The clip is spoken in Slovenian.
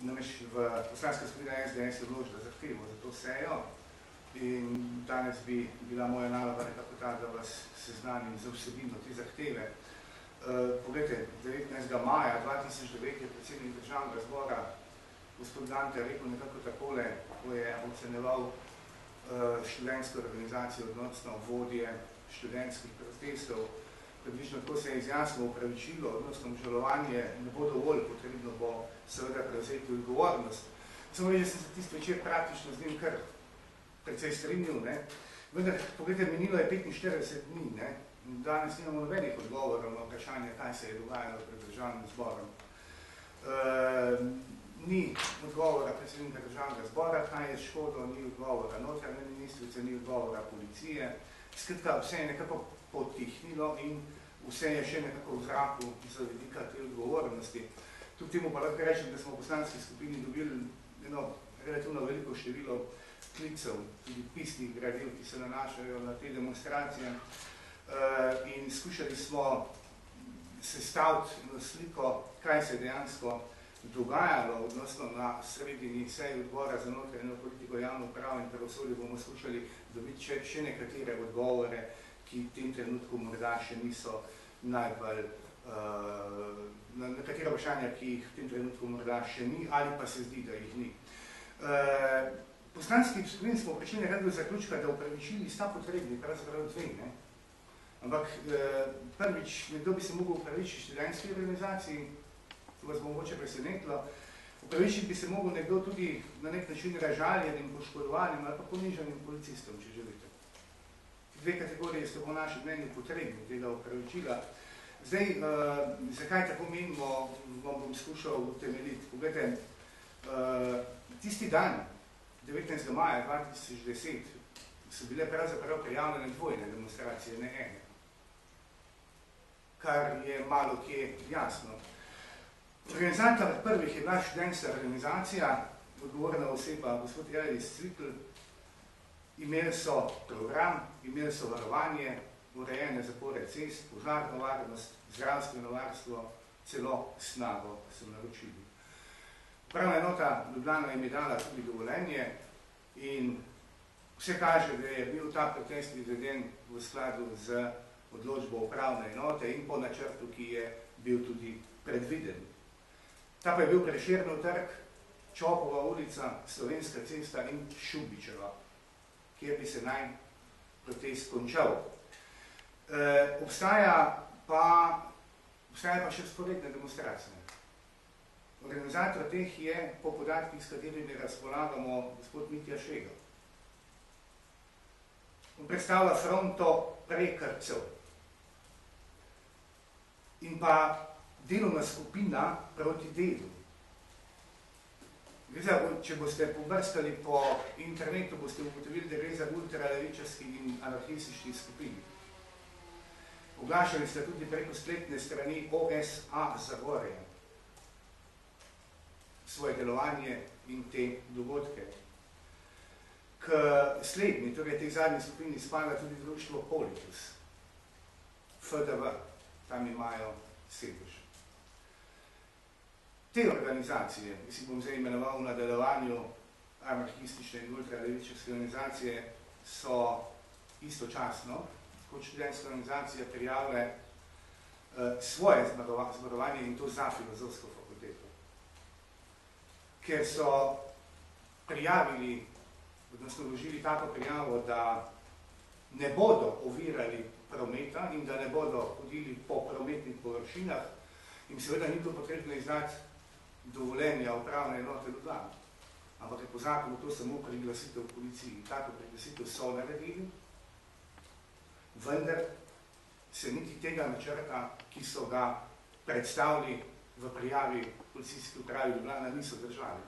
namreč v poslanska skupina SDS je vložila zahtevo za to sejo in danes bi bila moja naloga nekako ta, da vas seznanim za vsebino te zahteve. Poglejte, 19. maja 2009 je predsednik Državnega zbora gospod Dante rekel nekako takole, ko je oceneval študentsko organizacijo, odnosno vodje študentskih protestov. Približno tako se je izjasnilo upravičilo, odnosno obžalovanje ne bo dovolj, potrebno bo seveda prevzeti odgovornost. Samo reči, da sem se tisti večer praktično z njim kar precej strinil, vendar, pogledajte, minilo je 45 dni, danes nimamo nobenih odgovorov na vprašanje, kaj se je dogajalo pred Državnim zborom. Ni odgovora predsednika Državnega zbora, kaj je škodo, ni odgovora notranje ministrice, ni odgovora policije. Skratka, vse je nekako potihnilo in vse je še nekako v zraku za vidika te odgovornosti. Kljub temu pa lahko rečem, da smo v poslanski skupini dobili eno relativno veliko število klicev, tudi pisnih gradiv, ki se nanašajo na te demonstracije in skušali smo sestaviti eno sliko, kaj se dejansko dogajalo, odnosno na sredini seji odbora za notranjo politiko, javno pravo in pravosodje bomo skušali dobiti še nekatere odgovore, ki v tem trenutku morda še niso najbolj, na nekatera vprašanja, ki jih v tem trenutku morda še ni, ali pa se zdi, da jih ni. Poslanski skupini smo prišli nekaj do zaključka, da upravičili sta potrebni, pravzaprav dve, ampak prvič, nekdo bi se mogel upravičiti študentski organizaciji, to vas bo mogoče presenetilo, upravičiti bi se mogel nekdo tudi na nek način razžaljenim, poškodovanim ali pa ponižanim policistom, če želite. Dve kategorije sta po naših mnenju potrebni tega upravičila. Zdaj, zakaj tako menimo, vam bom skušal utemeljiti. Poglejte, tisti dan, 19. maja 2010, so bile pravzaprav prijavljene dvojne demonstracije, ne ene. Kar je malo kje jasno. Organizator prvih je bila študentska organizacija, odgovorna oseba gospod Elis Cvikl. Imeli so program, imeli so varovanje, urejene zapore cest, požarno varnost, zdravstveno varstvo, celo snago so naročili. Upravna enota Ljubljana jim je dala tudi dovoljenje in vse kaže, da je bil ta protest izveden v skladu z odločbo upravne enote in po načrtu, ki je bil tudi predviden. Ta pa je bil Prešernov trg, Čopova ulica, Slovenska cesta in Šubičeva, kjer bi se naj protest končal. Obstaja pa še sporedne demonstracije. Organizator teh je, po podatkih, s katerimi razpolagamo, gospod Mitja Šega. On predstavlja fronto prekarcev. In pa delovna skupina proti delu. Če boste pobrskali po internetu, boste ugotovili, da gre za ultralevičarski in anarhistični skupini. Oglašali ste tudi preko spletne strani OSA Zagorje svoje delovanje in te dogodke. K slednji, torej tej zadnji skupini, spada tudi društvo Politus, FDV, tam imajo sedež. Te organizacije, ki si bom zdaj imenoval v nadaljevanju anarhistične in ultralevičarske organizacije, so istočasno kot študentska organizacija prijavile svoje zborovanje in to za filozofsko fakulteto. Ker so prijavili, odnosno vložili tako prijavo, da ne bodo ovirali prometa in da ne bodo hodili po prometnih površinah, in seveda ni bilo potrebno izdati dovoljenja upravne enote Ljubljana. Ampak je po zakonu to samo priglasitev v policiji. Tako priglasitev so naredili, vendar se niti tega načrta, ki so ga predstavili v prijavi policijski upravi Ljubljana, niso držali.